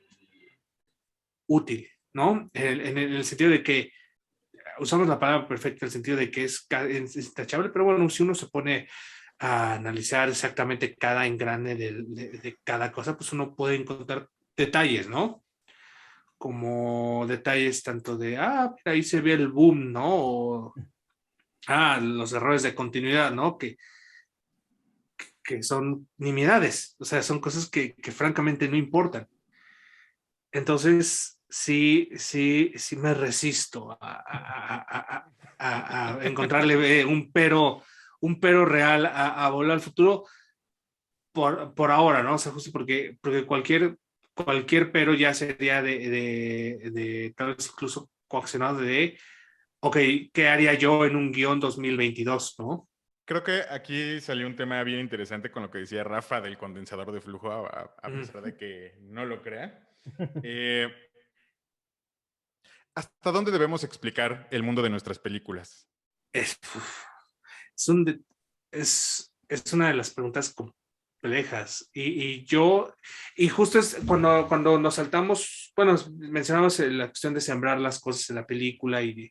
Útil, ¿no? En el sentido de que usamos la palabra perfecta, en el sentido de que es intachable, pero bueno, si uno se pone a analizar exactamente cada engrane de cada cosa, pues uno puede encontrar detalles, ¿no? Como detalles tanto de, mira, ahí se ve el boom, ¿no? O, los errores de continuidad, ¿no? Que son nimiedades, o sea, son cosas que francamente no importan. Entonces, sí me resisto a encontrarle un pero real a Volver al Futuro por ahora, ¿no? O sea, justo porque cualquier pero ya sería de tal vez incluso coaccionado ok, ¿qué haría yo en un guión 2022, no? Creo que aquí salió un tema bien interesante con lo que decía Rafa del condensador de flujo, a pesar de que no lo crea. Eh, ¿Hasta dónde debemos explicar el mundo de nuestras películas? Es, es, un, es una de las preguntas complejas. Y justo es cuando nos saltamos, bueno, mencionamos la cuestión de sembrar las cosas en la película y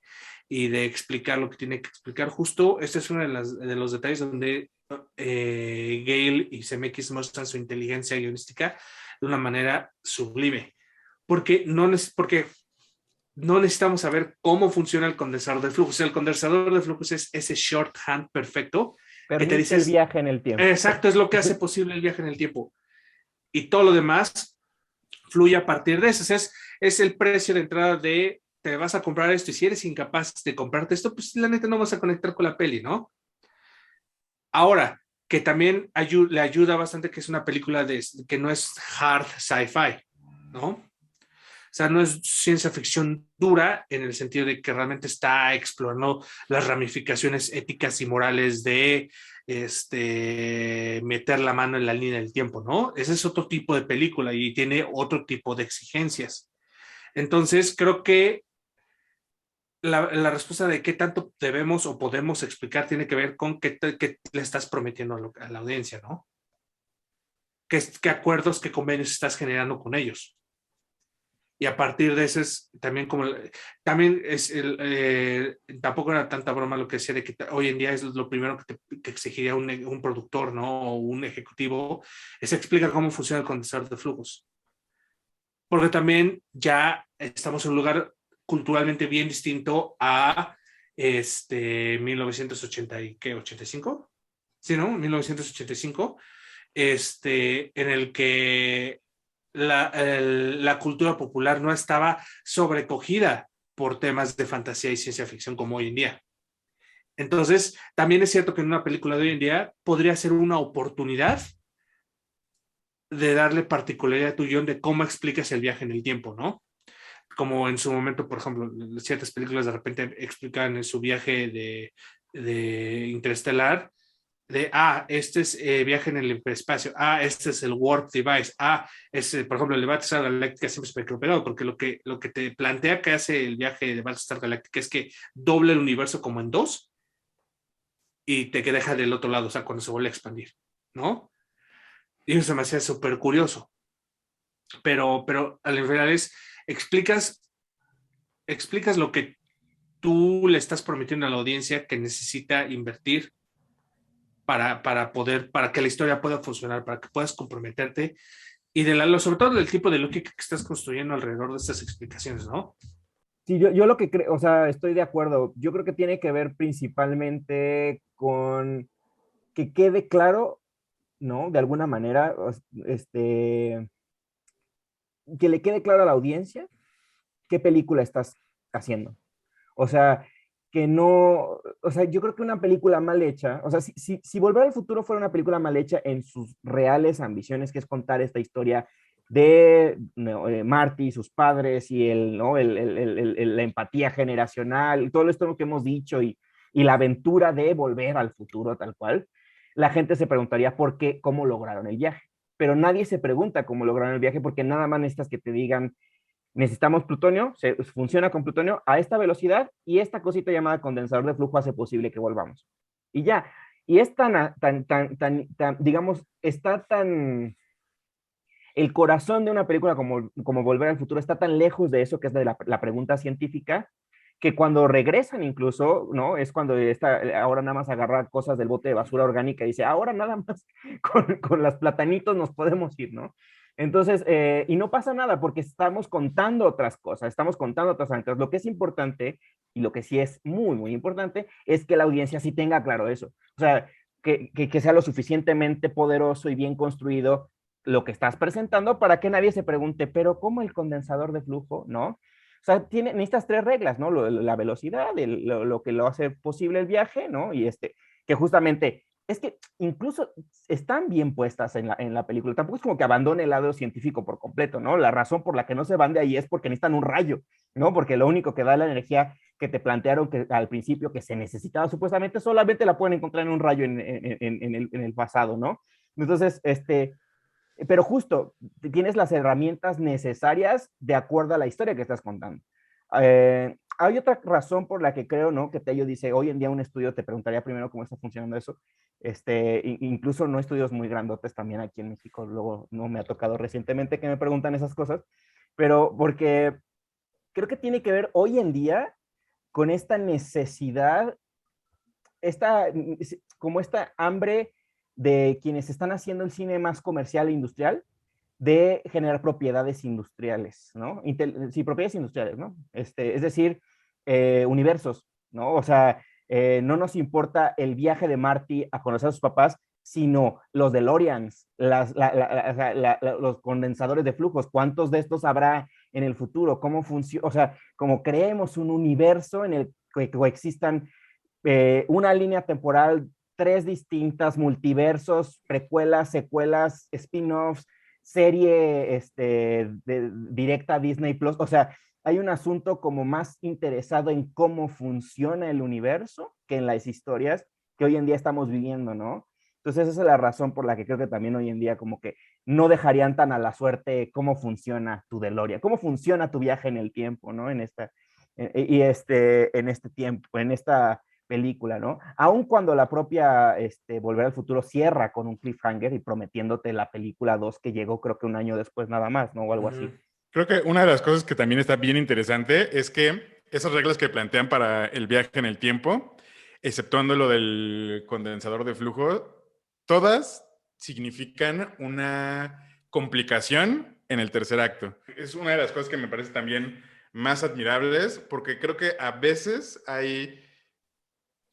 de explicar lo que tiene que explicar. Justo este es uno de los detalles donde Gale y CMX muestran su inteligencia guionística de una manera sublime. Porque no necesitamos saber cómo funciona el condensador de flujos. El condensador de flujos es ese shorthand perfecto que te Permite el dices, viaje en el tiempo. exacto, es lo que hace posible el viaje en el tiempo. Y todo lo demás fluye a partir de eso. Es el precio de entrada de te vas a comprar esto y si eres incapaz de comprarte esto, pues la neta no vas a conectar con la peli, ¿no? Ahora, que también le ayuda bastante que es una película que no es hard sci-fi, ¿no? O sea, no es ciencia ficción dura en el sentido de que realmente está explorando las ramificaciones éticas y morales de meter la mano en la línea del tiempo, ¿no? Ese es otro tipo de película y tiene otro tipo de exigencias. Entonces, creo que la respuesta de qué tanto debemos o podemos explicar tiene que ver con qué le estás prometiendo a la audiencia, ¿no? ¿Qué acuerdos, qué convenios estás generando con ellos? Y a partir de eso es también también es tampoco era tanta broma lo que decía de que hoy en día es lo primero que exigiría un productor, ¿no? O un ejecutivo, es explicar cómo funciona el condensador de flujos. Porque también ya estamos en un lugar culturalmente bien distinto a 1980 y ¿qué? ¿85? Sí, ¿no? 1985, en el que la cultura popular no estaba sobrecogida por temas de fantasía y ciencia ficción como hoy en día. Entonces, también es cierto que en una película de hoy en día podría ser una oportunidad de darle particularidad a tu guión de cómo explicas el viaje en el tiempo, ¿no? Como en su momento, por ejemplo, ciertas películas de repente explican en su viaje de Interestelar, este es viaje en el hiperespacio, este es el warp device, por ejemplo, el de Battlestar Galactica siempre se me quedó pegado, porque lo que te plantea que hace el viaje de Battlestar Galactica es que doble el universo como en dos y te deja del otro lado, o sea, cuando se vuelve a expandir, ¿no? Y eso se me hacía súper curioso. Pero al final explicas lo que tú le estás prometiendo a la audiencia que necesita invertir para que la historia pueda funcionar, para que puedas comprometerte y sobre todo del tipo de lógica que estás construyendo alrededor de estas explicaciones, ¿no? Sí, yo lo que creo, o sea, estoy de acuerdo. Yo creo que tiene que ver principalmente con que quede claro, ¿no? De alguna manera, que le quede claro a la audiencia qué película estás haciendo. O sea, que no, o sea, yo creo que una película mal hecha, o sea, si Volver al Futuro fuera una película mal hecha en sus reales ambiciones, que es contar esta historia de Marty, sus padres y ¿no? La empatía generacional, todo esto que hemos dicho y la aventura de volver al futuro tal cual, la gente se preguntaría por qué, cómo lograron el viaje. Pero nadie se pregunta cómo lograron el viaje porque nada más necesitas que te digan necesitamos plutonio, funciona con plutonio a esta velocidad y esta cosita llamada condensador de flujo hace posible que volvamos. Y ya, y es digamos, está tan, el corazón de una película como Volver al Futuro está tan lejos de eso que es de la pregunta científica, que cuando regresan incluso, ¿no? Es cuando ahora nada más agarrar cosas del bote de basura orgánica y dice, ahora nada más con las platanitos nos podemos ir, ¿no? Entonces, y no pasa nada porque estamos contando otras cosas, estamos contando otras anclas. Lo que es importante y lo que sí es muy, muy importante es que la audiencia sí tenga claro eso. O sea, que sea lo suficientemente poderoso y bien construido lo que estás presentando para que nadie se pregunte, pero ¿cómo el condensador de flujo, no? O sea, necesitas 3 reglas, ¿no? La velocidad, lo que lo hace posible el viaje, ¿no? Y que justamente, es que incluso están bien puestas en la película. Tampoco es como que abandone el lado científico por completo, ¿no? La razón por la que no se van de ahí es porque necesitan un rayo, ¿no? Porque lo único que da la energía que te plantearon que al principio que se necesitaba supuestamente, solamente la pueden encontrar en un rayo en el pasado, ¿no? Entonces, pero justo, tienes las herramientas necesarias de acuerdo a la historia que estás contando. Hay otra razón por la que creo, ¿no? Que Tello dice, hoy en día un estudio te preguntaría primero cómo está funcionando eso. Incluso no estudios muy grandotes también aquí en México, luego no me ha tocado recientemente que me preguntan esas cosas, pero porque creo que tiene que ver hoy en día con esta necesidad, esta, como esta hambre de quienes están haciendo el cine más comercial e industrial, de generar propiedades industriales, ¿no? Sí, propiedades industriales, ¿no? Es decir, universos, ¿no? O sea, no nos importa el viaje de Marty a conocer a sus papás, sino los DeLoreans, los condensadores de flujos, ¿cuántos de estos habrá en el futuro? ¿Cómo funciona? O sea, como creemos un universo en el que coexistan una línea temporal, 3 distintas, multiversos, precuelas, secuelas, spin-offs, serie directa a Disney Plus. O sea, hay un asunto como más interesado en cómo funciona el universo que en las historias que hoy en día estamos viviendo, ¿no? Entonces esa es la razón por la que creo que también hoy en día como que no dejarían tan a la suerte cómo funciona tu DeLorean, cómo funciona tu viaje en el tiempo, ¿no? En este tiempo, en esta película, ¿no? Aun cuando la propia Volver al Futuro cierra con un cliffhanger y prometiéndote la película 2 que llegó creo que un año después nada más, ¿no? O algo así. Creo que una de las cosas que también está bien interesante es que esas reglas que plantean para el viaje en el tiempo, exceptuando lo del condensador de flujo, todas significan una complicación en el tercer acto. Es una de las cosas que me parece también más admirables, porque creo que a veces hay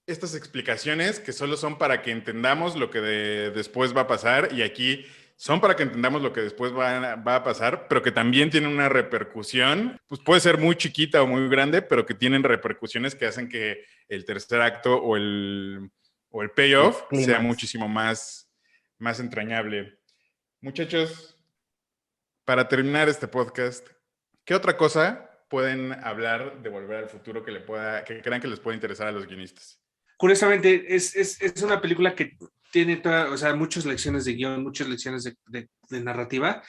estas explicaciones que solo son para que entendamos lo que después va a pasar, y aquí son para que entendamos lo que después va a pasar, pero que también tienen una repercusión, pues puede ser muy chiquita o muy grande, pero que tienen repercusiones que hacen que el tercer acto o el payoff sea muchísimo más entrañable. Muchachos, para terminar este podcast, ¿qué otra cosa pueden hablar de Volver al Futuro que crean que les pueda interesar a los guionistas? Curiosamente, es una película que tiene o sea, muchas lecciones de guión, muchas lecciones de narrativa,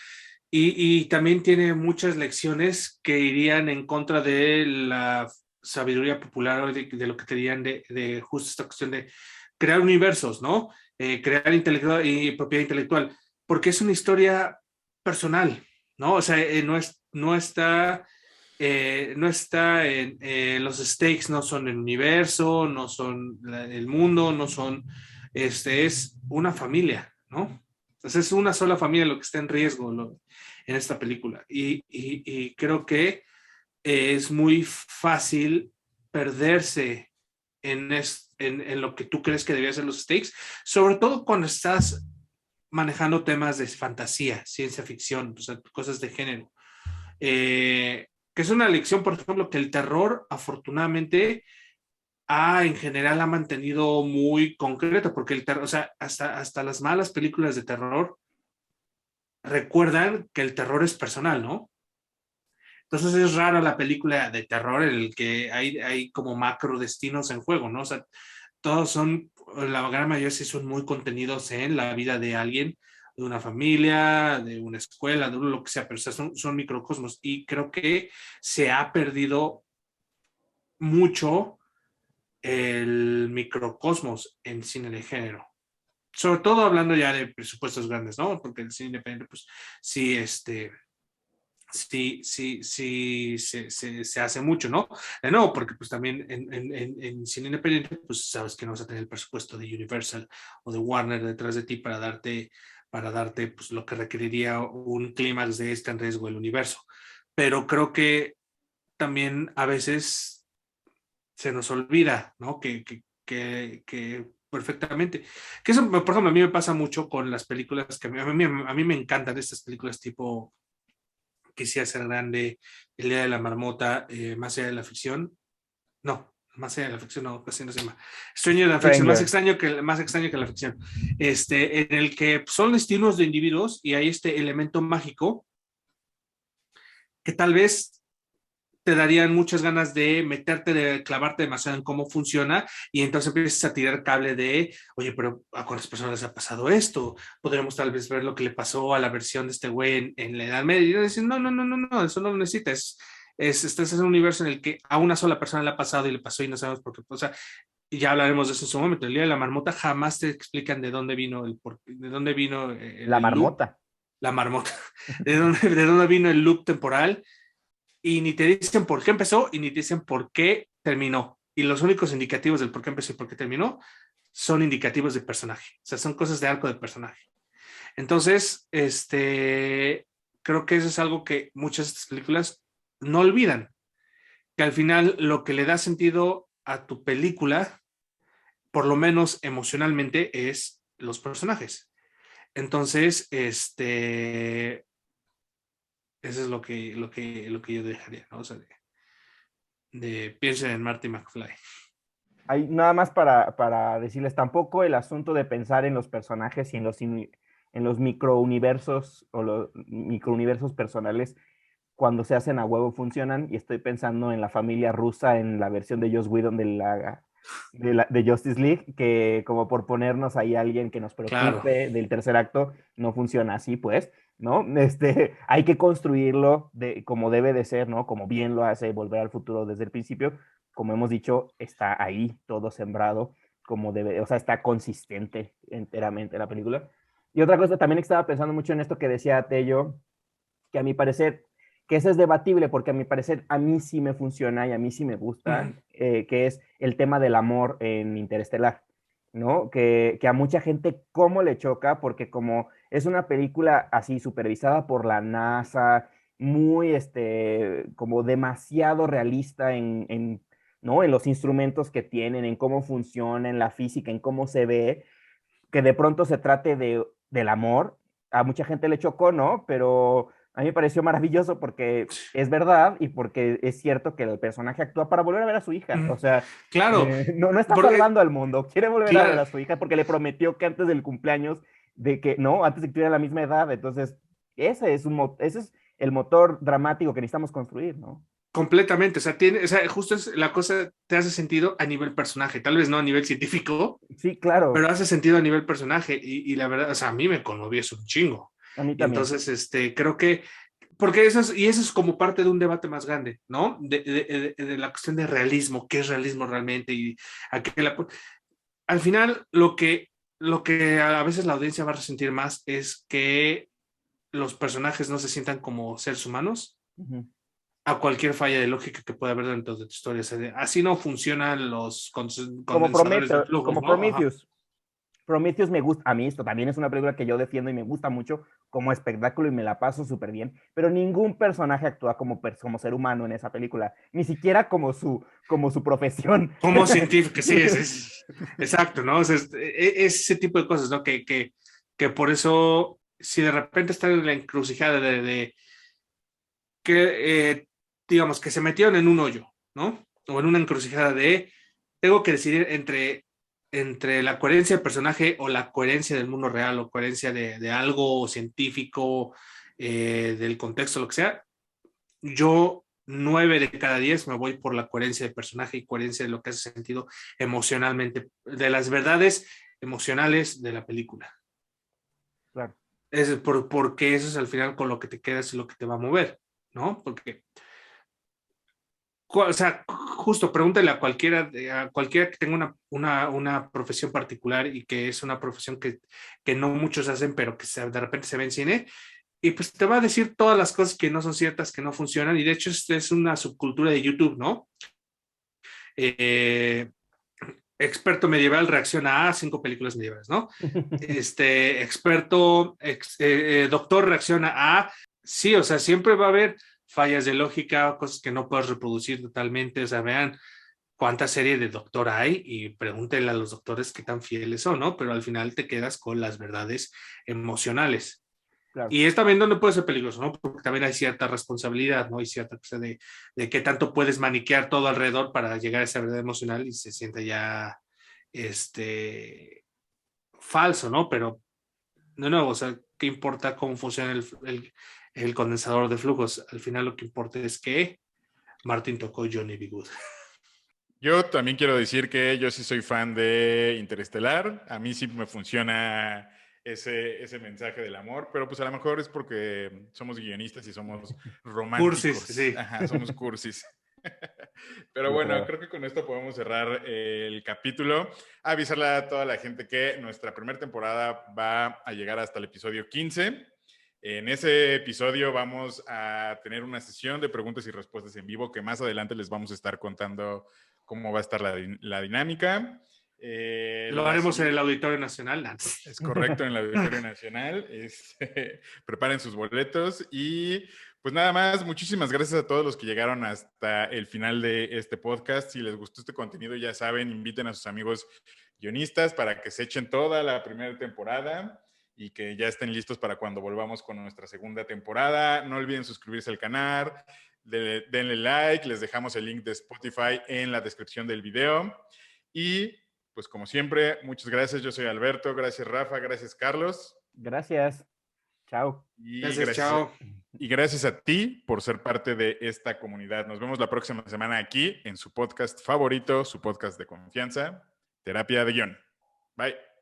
y también tiene muchas lecciones que irían en contra de la sabiduría popular o de lo que te dirían de justo esta cuestión de crear universos, ¿no? Crear propiedad intelectual, porque es una historia personal, ¿no? O sea, no está los stakes no son el universo, no son el mundo, no son, es una familia, ¿no? Entonces es una sola familia lo que está en riesgo en esta película. Y creo que es muy fácil perderse en lo que tú crees que deberían ser los stakes, sobre todo cuando estás manejando temas de fantasía, ciencia ficción, o sea, cosas de género. Que es una lección, por ejemplo, que el terror afortunadamente en general ha mantenido muy concreto, porque el terror, o sea, hasta las malas películas de terror recuerdan que el terror es personal, ¿no? Entonces es rara la película de terror en el que hay como macro destinos en juego, ¿no? O sea, todos son, la gran mayoría sí son muy contenidos en la vida de alguien, de una familia, de una escuela, de lo que sea, pero o sea, son microcosmos, y creo que se ha perdido mucho el microcosmos en cine de género. Sobre todo hablando ya de presupuestos grandes, ¿no? Porque el cine independiente, pues sí, sí, se hace mucho, ¿no? De nuevo, porque pues también en cine independiente, pues sabes que no vas a tener el presupuesto de Universal o de Warner detrás de ti para darte pues lo que requeriría un clímax de en riesgo del universo. Pero creo que también a veces se nos olvida, ¿no? Que perfectamente. Que eso, por ejemplo, a mí me pasa mucho con las películas que a mí me encantan estas películas tipo Quisiera ser grande, El día de la marmota, Más allá de la ficción. No, Más allá de la ficción, no, casi no se llama. Sueño de la ficción, Stranger. más extraño que la ficción. En el que son estilos de individuos y hay este elemento mágico que tal vez te darían muchas ganas de meterte, de clavarte demasiado en cómo funciona y entonces empiezas a tirar cable de, oye, pero ¿a cuántas personas les ha pasado esto? Podríamos tal vez ver lo que le pasó a la versión de este güey en la Edad Media y decir, no, no, no, no, no, eso no lo necesitas. Este es un universo en el que a una sola persona le ha pasado y le pasó y no sabemos por qué. O sea, y ya hablaremos de eso en su momento. El día de la marmota jamás te explican de dónde vino de dónde vino La el loop, marmota. la marmota, de dónde vino el loop temporal y ni te dicen por qué empezó y ni te dicen por qué terminó. Y los únicos indicativos del por qué empezó y por qué terminó son indicativos de personaje. O sea, son cosas de arco de personaje. Entonces, creo que eso es algo que muchas de estas películas no olvidan. Que al final lo que le da sentido a tu película, por lo menos emocionalmente, es los personajes. Entonces, eso es lo que yo dejaría, ¿no? O sea, piensen en Marty McFly. Hay nada más para decirles tampoco el asunto de pensar en los personajes y en los microuniversos o los microuniversos personales cuando se hacen a huevo funcionan. Y estoy pensando en la familia rusa en la versión de Joss Whedon de Justice League, que como por ponernos ahí a alguien que nos Claro. preocupe del tercer acto, no funciona así, pues, ¿no? Hay que construirlo como debe de ser, ¿no? Como bien lo hace Volver al Futuro desde el principio. Como hemos dicho, está ahí todo sembrado, como debe, o sea, está consistente enteramente la película. Y otra cosa, también estaba pensando mucho en esto que decía Tello, que a mi parecer, que eso es debatible, porque a mi parecer a mí sí me funciona y a mí sí me gusta, que es el tema del amor en Interestelar, ¿no? Que a mucha gente cómo le choca, porque como es una película así supervisada por la NASA, muy, como demasiado realista ¿no? En los instrumentos que tienen, en cómo funciona, en la física, en cómo se ve, que de pronto se trate del amor. A mucha gente le chocó, ¿no? Pero a mí me pareció maravilloso porque es verdad y porque es cierto que el personaje actúa para volver a ver a su hija. O sea, Claro, no está porque, salvando al mundo, quiere volver a ver claro, a su hija porque le prometió que antes del cumpleaños, de que, no, antes de que tuviera la misma edad. Entonces, ese es el motor dramático que necesitamos construir, ¿no? completamente. O sea, justo es la cosa, te hace sentido a nivel personaje, tal vez no a nivel científico, Sí, claro, pero hace sentido a nivel personaje. Y la verdad, o sea, a mí me conmovió eso un chingo. a mí Y también. entonces, porque eso es como parte de un debate más grande, ¿no? De la cuestión de realismo, qué es realismo realmente y a qué al final lo que a veces la audiencia va a resentir más es que los personajes no se sientan como seres humanos Ujú. a cualquier falla de lógica que pueda haber dentro de tu historia. O sea, así no funcionan los Como condensadores de flujos, Como ¿no? Ajá. Prometheus. Prometheus me gusta, a mí esto también es una película que yo defiendo y me gusta mucho como espectáculo y me la paso súper bien, pero ningún personaje actúa como ser humano en esa película, ni siquiera como su profesión. Como científico, sí, exacto, ¿no? O sea, es ese tipo de cosas, ¿no? Que por eso, si de repente están en la encrucijada de que, digamos, que se metieron en un hoyo, ¿no? O en una encrucijada de, tengo que decidir entre la coherencia del personaje o la coherencia del mundo real o coherencia de algo científico, del contexto, lo que sea. Yo 9 de cada 10 me voy por la coherencia del personaje y coherencia de lo que hace sentido emocionalmente, de las verdades emocionales de la película. Claro. Porque eso es al final con lo que te quedas y lo que te va a mover, ¿no? Porque, o sea, justo pregúntale a cualquiera que tenga una profesión particular y que es una profesión que no muchos hacen, pero que de repente se ve en cine, y pues te va a decir todas las cosas que no son ciertas, que no funcionan, y de hecho es una subcultura de YouTube, ¿no? Eh, experto medieval reacciona a 5 películas medievales, ¿no? Doctor reacciona a, sí, o sea, siempre va a haber fallas de lógica, cosas que no puedes reproducir totalmente, o sea, vean, cuánta serie de doctor hay y pregúntenle a los doctores qué tan fieles son, ¿no? Pero al final te quedas con las verdades emocionales. Claro. Y es también donde puede ser peligroso, ¿no? Porque también hay cierta responsabilidad, ¿no? Hay cierta cosa de qué tanto puedes maniquear todo alrededor para llegar a esa verdad emocional y se siente ya falso, ¿no? Pero, de nuevo, o sea, ¿qué importa cómo funciona el condensador de flujos? Al final lo que importa es que Martin tocó Johnny B. Good. Yo también quiero decir que yo sí soy fan de Interestelar. A mí sí me funciona ese mensaje del amor, pero pues a lo mejor es porque somos guionistas y somos románticos. Cursis, sí. Ajá, somos cursis. Pero Lo bueno, creo. creo que con esto podemos cerrar el capítulo. Avisarle a toda la gente que nuestra primera temporada va a llegar hasta el episodio 15. En ese episodio vamos a tener una sesión de preguntas y respuestas en vivo que más adelante les vamos a estar contando cómo va a estar la dinámica. Lo haremos en el Auditorio Nacional. Es correcto, en el Auditorio Nacional. Preparen sus boletos y pues nada más, muchísimas gracias a todos los que llegaron hasta el final de este podcast. Si les gustó este contenido, ya saben, inviten a sus amigos guionistas para que se echen toda la primera temporada y que ya estén listos para cuando volvamos con nuestra segunda temporada. No olviden suscribirse al canal, denle like, les dejamos el link de Spotify en la descripción del video. Y pues como siempre, muchas gracias. Yo soy Alberto, gracias Rafa, gracias Carlos. Gracias. Chao. Gracias, chao. Y gracias a ti por ser parte de esta comunidad. Nos vemos la próxima semana aquí en su podcast favorito, su podcast de confianza, Terapia de Guión. Bye.